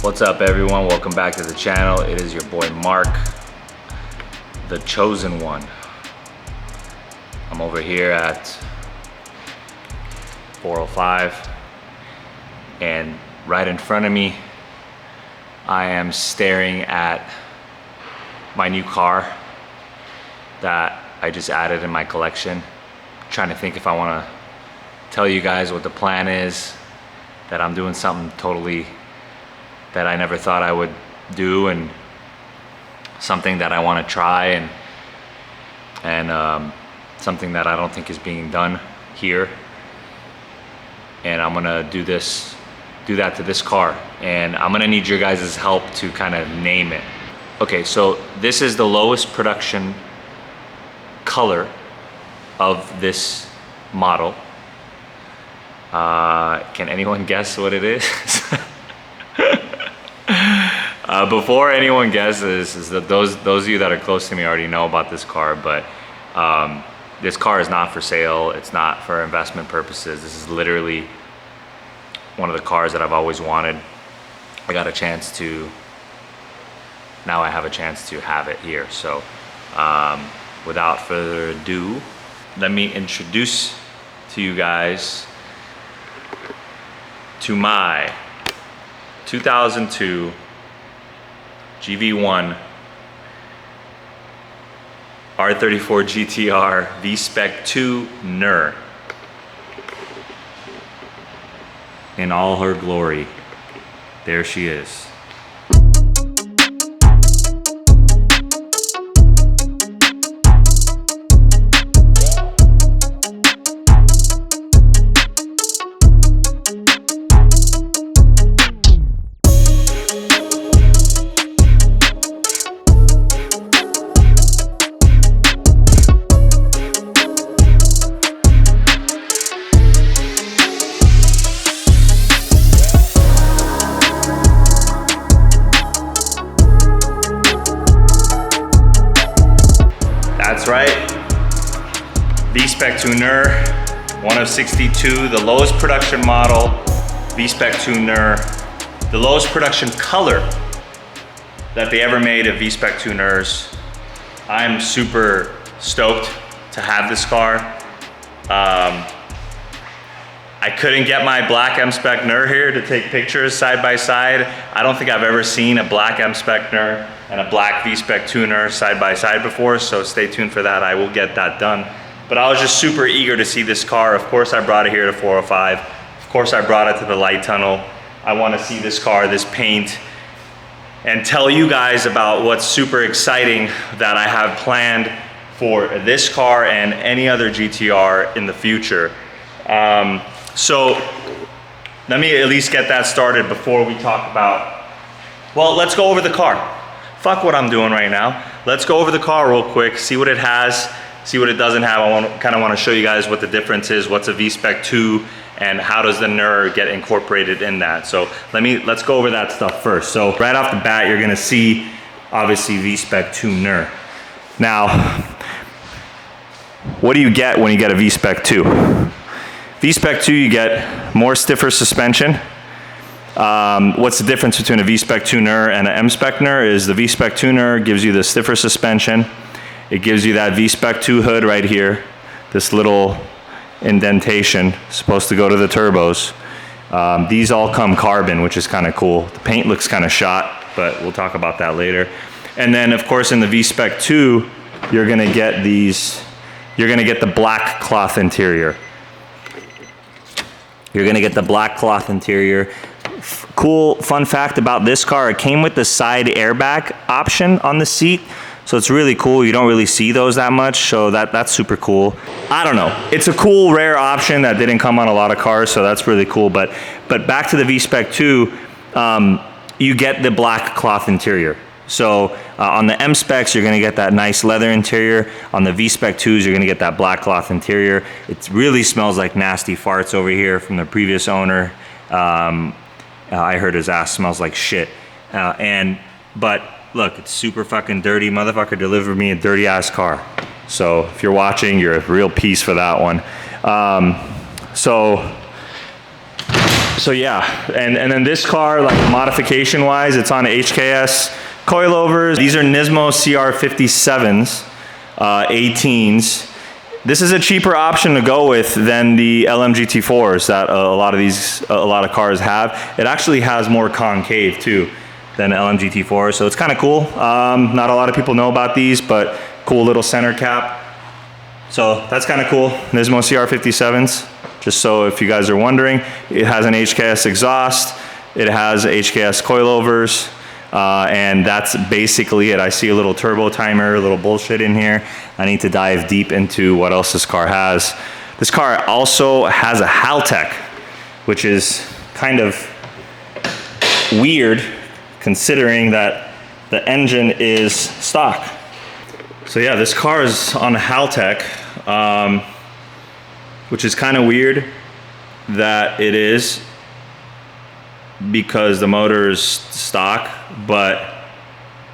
What's up everyone, welcome back to the channel. It is your boy Mark, the chosen one. I'm over here at 405 and right in front of me I am staring at my new car that I just added in my collection. Trying to think if I want to tell you guys what the plan is, that I'm doing something totally that I never thought I would do, and something that I want to try, and something that I don't think is being done here. And I'm gonna do that to this car, and I'm gonna need your guys' help to kind of name it. Okay, so this is the lowest production color of this model. Can anyone guess what it is? Before anyone guesses, is that those of you that are close to me already know about this car, but this car is not for sale. It's not for investment purposes. This is literally one of the cars that I've always wanted. Now I have a chance to have it here. So without further ado, let me introduce to you guys to my 2002 GV1 R34 GTR V-Spec 2 NER in all her glory. There she is. That's right, V-Spec 2 NER, one of 62, the lowest production model, V-Spec 2 NER, the lowest production color that they ever made of V-Spec 2 NERs. I'm super stoked to have this car. I couldn't get my black M-Spec NER here to take pictures side by side. I don't think I've ever seen a black M-Spec NER and a black V-Spec 2 NER side by side before, so stay tuned for that. I will get that done. But I was just super eager to see this car. Of course I brought it here to 405. Of course I brought it to the light tunnel. I want to see this car, this paint, and tell you guys about what's super exciting that I have planned for this car and any other GTR in the future. So let me at least get that started before we talk about, well, let's go over the car. Fuck what I'm doing right now. Let's go over the car real quick, see what it has, see what it doesn't have. I kind of want to show you guys what the difference is, what's a V-Spec 2, and how does the NER get incorporated in that. So let's go over that stuff first. So right off the bat, you're gonna see, obviously, V-Spec 2 NER. Now, what do you get when you get a V-Spec 2? V-Spec 2, you get more stiffer suspension. What's the difference between a V-Spec 2 NER and an M-Spec NER is the V-Spec 2 NER gives you the stiffer suspension. It gives you that V-Spec 2 hood right here, this little indentation, supposed to go to the turbos. These all come carbon, which is kind of cool. The paint looks kind of shot, but we'll talk about that later. And then of course in the V-Spec 2, you're gonna get the black cloth interior. You're gonna get the black cloth interior. Cool fun fact about this car, it came with the side airbag option on the seat. So it's really cool. You don't really see those that much, so that's super cool. I don't know. It's a cool, rare option that didn't come on a lot of cars, so that's really cool. But back to the V-Spec 2, you get the black cloth interior. So on the M specs, you're gonna get that nice leather interior. On the V-Spec 2s, you're gonna get that black cloth interior. It really smells like nasty farts over here from the previous owner. I heard his ass smells like shit. But look, it's super fucking dirty. Motherfucker delivered me a dirty ass car. So if you're watching, you're a real piece for that one. So So yeah, and then this car, like modification wise, it's on HKS coilovers. These are Nismo CR57s, 18s. This is a cheaper option to go with than the LMGT4s that a lot of cars have. It actually has more concave too than LMGT4, so it's kind of cool. Not a lot of people know about these, but cool little center cap. So that's kind of cool. Nismo CR57s. Just so if you guys are wondering, it has an HKS exhaust. It has HKS coilovers. And that's basically it. I see a little turbo timer, a little bullshit in here. I need to dive deep into what else this car has. This car also has a Haltech, which is kind of weird considering that the engine is stock. So yeah, this car is on a Haltech, which is kind of weird that it is, because the motor is stock. But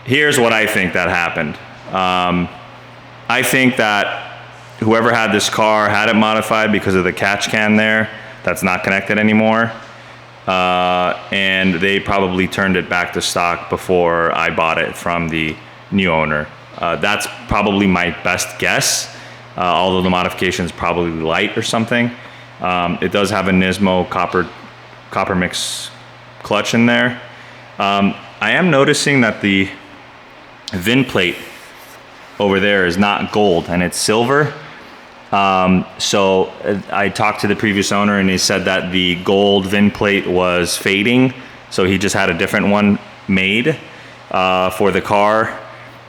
here's what I think that happened. I think that whoever had this car had it modified because of the catch can there that's not connected anymore, and they probably turned it back to stock before I bought it from the new owner. That's probably my best guess, although the modification is probably light or something. It does have a Nismo copper mix clutch in there. I am noticing that the VIN plate over there is not gold and it's silver. So I talked to the previous owner and he said that the gold VIN plate was fading, so he just had a different one made for the car.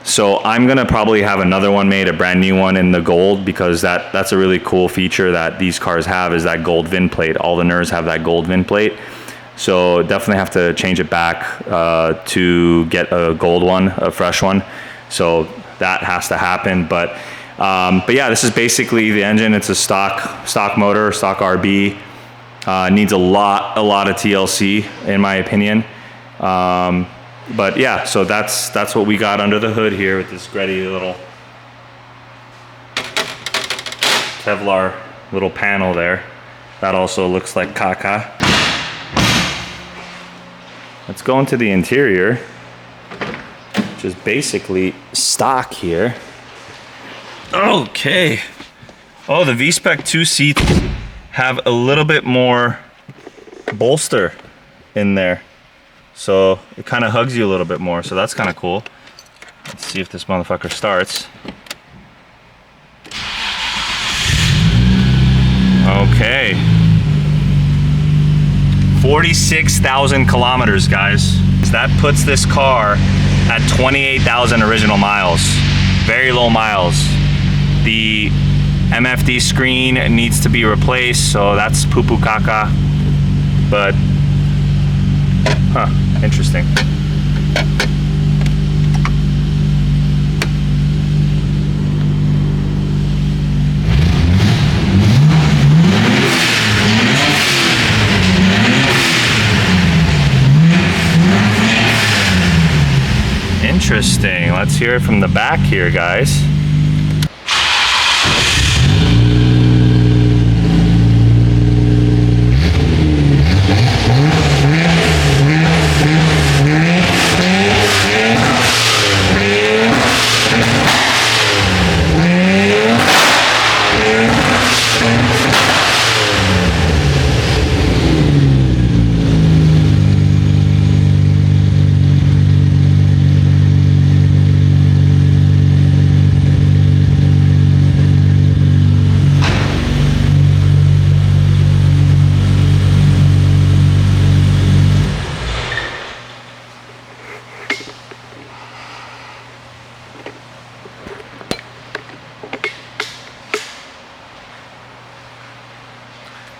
So I'm gonna probably have another one made, a brand new one in the gold, because that's a really cool feature that these cars have, is that gold VIN plate. All the NERs have that gold VIN plate. So definitely have to change it back to get a gold one, a fresh one. So that has to happen. But yeah, this is basically the engine. It's a stock motor, stock RB. Needs a lot of TLC in my opinion. But yeah, so that's what we got under the hood here with this gritty little Kevlar little panel there. That also looks like caca. Let's go into the interior, which is basically stock here. Okay. Oh, the V-Spec 2 seats have a little bit more bolster in there. So it kind of hugs you a little bit more, so that's kind of cool. Let's see if this motherfucker starts. Okay. 46,000 kilometers, guys. That puts this car at 28,000 original miles. Very low miles. The MFD screen needs to be replaced, so that's poo-poo caca. But, interesting. Interesting. Let's hear it from the back here, guys.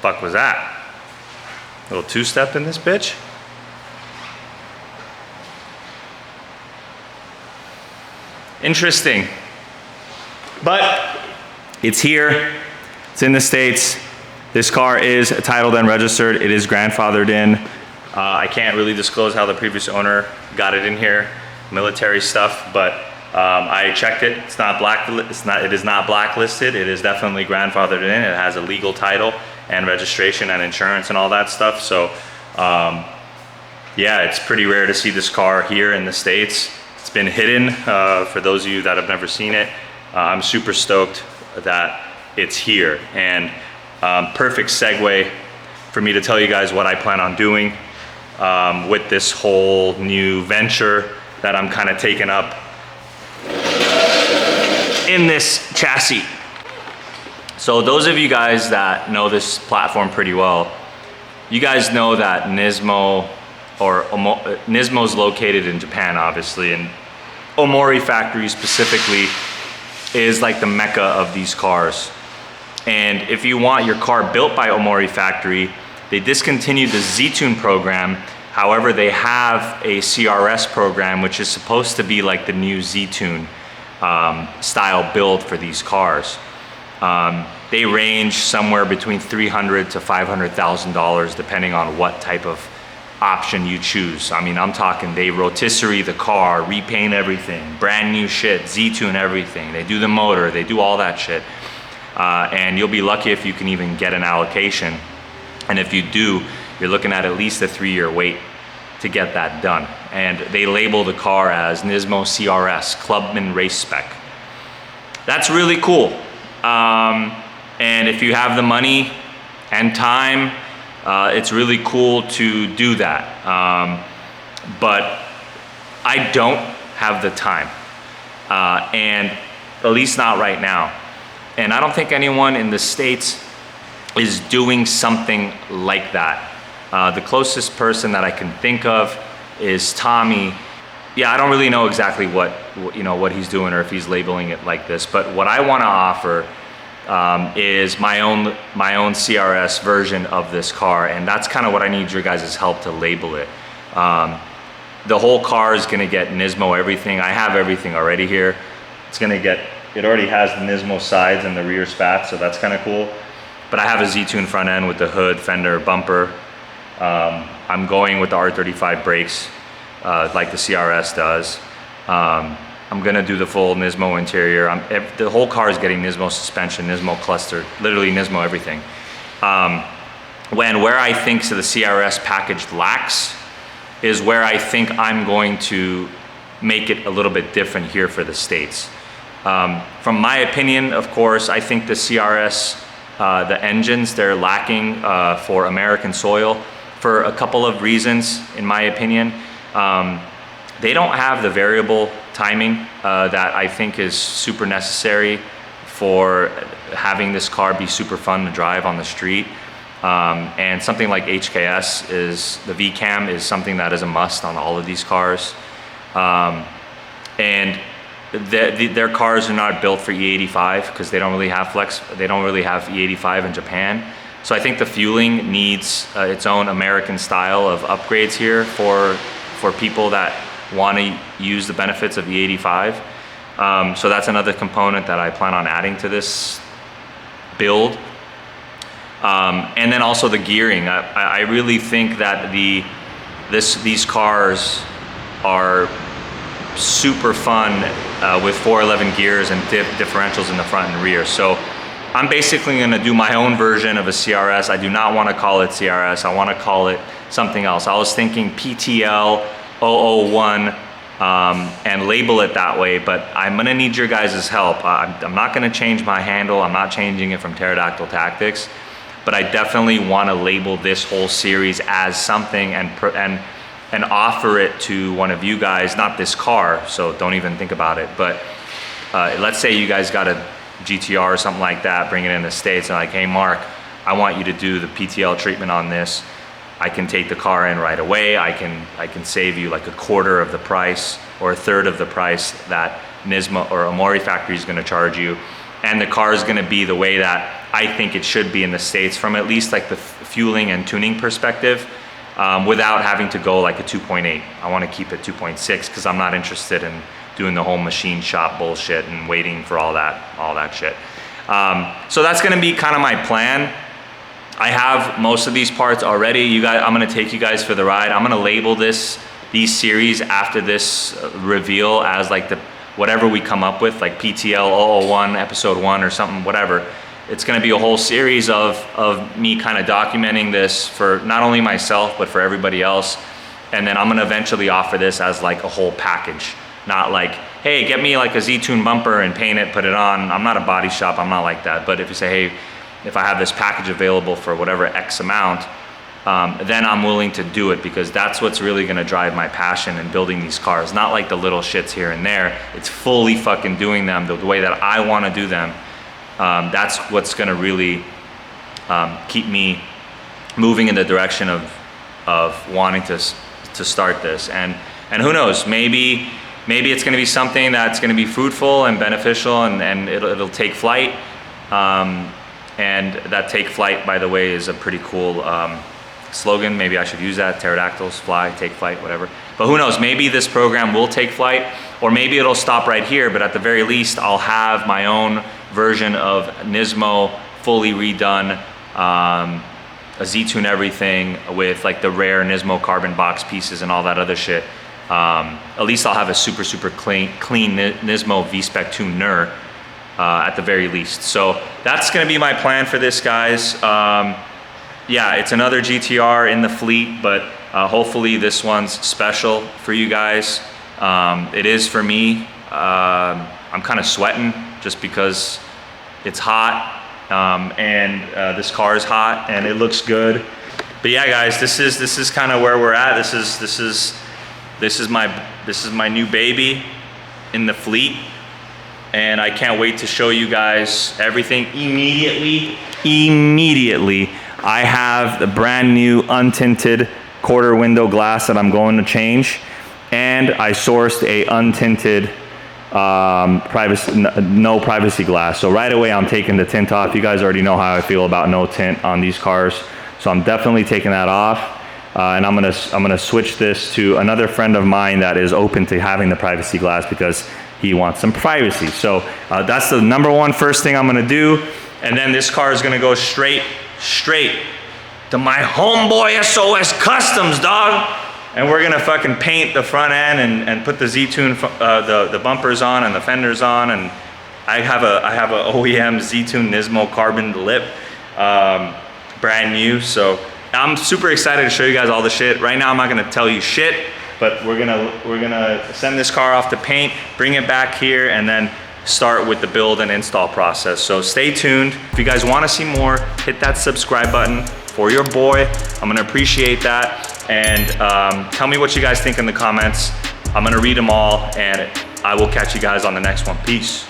Fuck was that? Little two-step in this bitch? Interesting. But it's here. It's in the States. This car is titled and registered. It is grandfathered in. I can't really disclose how the previous owner got it in here, military stuff, but I checked it. It is not blacklisted. It is definitely grandfathered in. It has a legal title, and registration and insurance and all that stuff. So yeah, it's pretty rare to see this car here in the States. It's been hidden for those of you that have never seen it. I'm super stoked that it's here, and perfect segue for me to tell you guys what I plan on doing with this whole new venture that I'm kind of taking up in this chassis. So those of you guys that know this platform pretty well, you guys know that Nismo is located in Japan, obviously, and Omori factory specifically is like the mecca of these cars. And if you want your car built by Omori factory, they discontinued the Z-Tune program. However, they have a CRS program, which is supposed to be like the new Z-Tune style build for these cars. They range somewhere between $300,000 to $500,000 depending on what type of option you choose. I mean, I'm talking they rotisserie the car, repaint everything, brand new shit, Z-Tune everything. They do the motor, they do all that shit. And you'll be lucky if you can even get an allocation. And if you do, you're looking at least a 3-year wait to get that done. And they label the car as Nismo CRS, Clubman Race Spec. That's really cool. And if you have the money and time, it's really cool to do that. But I don't have the time, and at least not right now. And I don't think anyone in the States is doing something like that. The closest person that I can think of is Tommy. Yeah, I don't really know exactly what he's doing or if he's labeling it like this, but what I want to offer is my own CRS version of this car, and that's kind of what I need your guys' help to label it. The whole car is gonna get Nismo everything. I have everything already here. It already has the Nismo sides and the rear spats, so that's kind of cool. But I have a Z-Tune front end with the hood, fender, bumper. I'm going with the R35 brakes, like the CRS does. I'm gonna do the full Nismo interior. The whole car is getting Nismo suspension, Nismo cluster, literally Nismo everything. Where I think the CRS package lacks is where I think I'm going to make it a little bit different here for the States. From my opinion, of course, I think the CRS, the engines, they're lacking for American soil for a couple of reasons, in my opinion. They don't have the variable timing that I think is super necessary for having this car be super fun to drive on the street. And something like HKS the VCAM is something that is a must on all of these cars. And their cars are not built for E85 because they don't really have E85 in Japan. So I think the fueling needs its own American style of upgrades here for people that want to use the benefits of E85. So that's another component that I plan on adding to this build. And then also the gearing. I really think that these cars are super fun with 411 gears and differentials in the front and rear. So I'm basically going to do my own version of a CRS. I do not want to call it CRS. I want to call it something else. I was thinking PTL 001 and label it that way, but I'm going to need your guys' help. I'm not going to change my handle. I'm not changing it from Pterodactyl Tactics, but I definitely want to label this whole series as something and offer it to one of you guys, not this car, so don't even think about it, but let's say you guys got a GTR or something like that, bring it in the States, and like, hey Mark, I want you to do the PTL treatment on this. I can take the car in right away. I can save you like a quarter of the price or a third of the price that Nismo or Omori factory is gonna charge you. And the car is gonna be the way that I think it should be in the States from at least like the fueling and tuning perspective, without having to go like a 2.8. I wanna keep it 2.6 because I'm not interested in doing the whole machine shop bullshit and waiting for all that shit. So that's gonna be kind of my plan. I have most of these parts already. I'm gonna take you guys for the ride. I'm gonna label these series after this reveal as like whatever we come up with, like PTL 001 episode 1 or something, whatever. it's gonna be a whole series of me kind of documenting this for not only myself, but for everybody else. And then I'm gonna eventually offer this as like a whole package. Not like, hey, get me like a Z-Tune bumper and paint it, put it on. I'm not a body shop, I'm not like that. But if you say, hey, if I have this package available for whatever X amount, then I'm willing to do it, because that's what's really gonna drive my passion in building these cars. Not like the little shits here and there. It's fully fucking doing them the way that I wanna do them. That's what's gonna really keep me moving in the direction of wanting to start this. And who knows, maybe it's gonna be something that's gonna be fruitful and beneficial, and it'll take flight. And that take flight, by the way, is a pretty cool slogan. Maybe I should use that. Pterodactyls, fly, take flight, whatever. But who knows, maybe this program will take flight, or maybe it'll stop right here, but at the very least, I'll have my own version of Nismo, fully redone, a Z-Tune everything with like the rare Nismo carbon box pieces and all that other shit. At least I'll have a super clean Nismo V-Spec tuner at the very least. So that's gonna be my plan for this, guys. Yeah, it's another GTR in the fleet, but hopefully this one's special for you guys. It is for me. I'm kind of sweating just because it's hot, and this car is hot and it looks good. But yeah, guys, this is kind of where we're at. This is my new baby in the fleet, and I can't wait to show you guys everything immediately. I have the brand new untinted quarter window glass that I'm going to change, and I sourced a untinted no privacy glass. So right away I'm taking the tint off. You guys already know how I feel about no tint on these cars, so I'm definitely taking that off. And I'm gonna switch this to another friend of mine that is open to having the privacy glass because he wants some privacy. So that's the #1 first thing I'm gonna do. And then this car is gonna go straight to my homeboy SOS Customs, dog. And we're gonna fucking paint the front end and put the Z-Tune, the bumpers on and the fenders on. And I have a OEM Z-Tune Nismo carbon lip, brand new. So I'm super excited to show you guys all the shit. Right now I'm not gonna tell you shit, but we're gonna send this car off to paint, bring it back here, and then start with the build and install process. So stay tuned. If you guys wanna see more, hit that subscribe button for your boy. I'm gonna appreciate that. And tell me what you guys think in the comments. I'm gonna read them all, and I will catch you guys on the next one. Peace.